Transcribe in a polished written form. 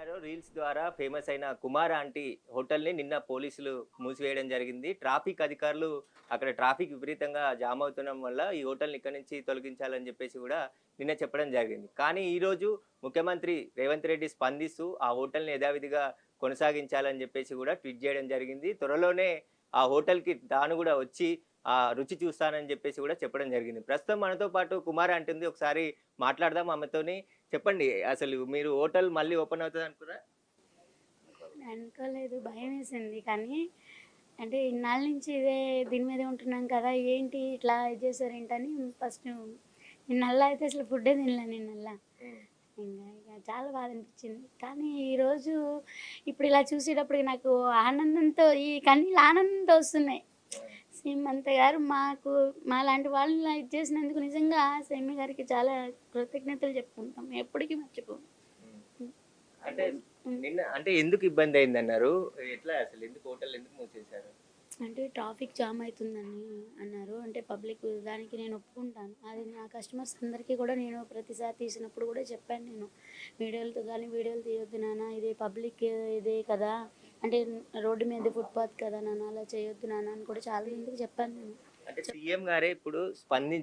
మీడియాలో రీల్స్ ద్వారా ఫేమస్ అయిన కుమార్ ఆంటీ హోటల్‌ని నిన్న పోలీసులు మూసివేయడం జరిగింది. ట్రాఫిక్ అధికారులు అక్కడ ట్రాఫిక్ విపరీతంగా జామ్ అవుతుండడం వల్ల ఈ హోటల్‌ని ఇక్కడి నుంచి తొలగించాలని చెప్పేసి గూడా నిన్న చెప్పడం జరిగింది. కానీ ఈరోజు ముఖ్యమంత్రి రేవంత్ రెడ్డి స్పందిస్తూ ఆ హోటల్‌ని యథావిధిగా కొనసాగించాలని చెప్పేసి గూడా ట్వీట్ చేయడం జరిగింది. త్వరలోనే ఆ హోటల్‌కి తాను గూడా వచ్చి రుచి చూస్తానని చెప్పేసి గూడా చెప్పడం జరిగింది. ప్రస్తుతం మనతో పాటు కుమార్ ఆంటీ ఉంది. ఒకసారి మాట్లాడదాం ఆమెతోని. చెప్పండి. అసలు మీరు హోటల్ మళ్ళీ ఓపెన్ అవుతదనుకుర్రా? అనుకోలేదు. భయమేసింది. కానీ అంటే ఇన్నాళ్ళ నుంచి దీని మీదే ఉంటున్నాం కదా! ఏంటి ఇట్లా ఇది చేశారేంటని ఫస్ట్ నిన్నల్లా అయితే అసలు ఫుడ్డే తినలే నిన్నల్లా. హ్మ్. ఇక చాలా బాధ అనిపించింది. కానీ ఈరోజు ఇప్పుడు ఇలా చూసేటప్పటికి నాకు ఆనందంతో ఈ కన్నీళ్ళు ఆనందంతో వస్తున్నాయి. ఆ! సీమంత గారు మాలాంటి వాళ్ళని ఇది చేసినందుకు నిజంగా సీమ గారికి చాలా కృతజ్ఞతలు చెప్పుకుంటాం. ఎప్పటికీ మర్చిపోము. హ్మ్. హ్మ్. అంటే హ్మ్. నిన్న అంటే ఎందుకు ఇబ్బందయిందన్నారు? ఎట్లా అసలు ఎందుకు హోటల్ ఎందుకు మూసేశారు? అంటే ట్రాఫిక్ జామ్ అయితుందని అన్నారు. అంటే పబ్లిక్ దానికి నేను ఒప్పుకుంటాను. అది నా కస్టమర్స్ అందరికీ కూడా నేను ప్రతిసారి తీసినప్పుడు కూడా చెప్పాను నేను. వీడియోలతో గానీ వీడియోలు తీయొద్దు నాన్న. ఇది పబ్లిక్ ఇదే కదా! అంటే రోడ్డు మీద ఫుట్‌పాత్ కదా నాన్న! అలా చేయొద్దు నాన్న అని కూడా చాలా మందికి చెప్పాను నేను. అంటే సీఎం గారే ఇప్పుడు స్పందించి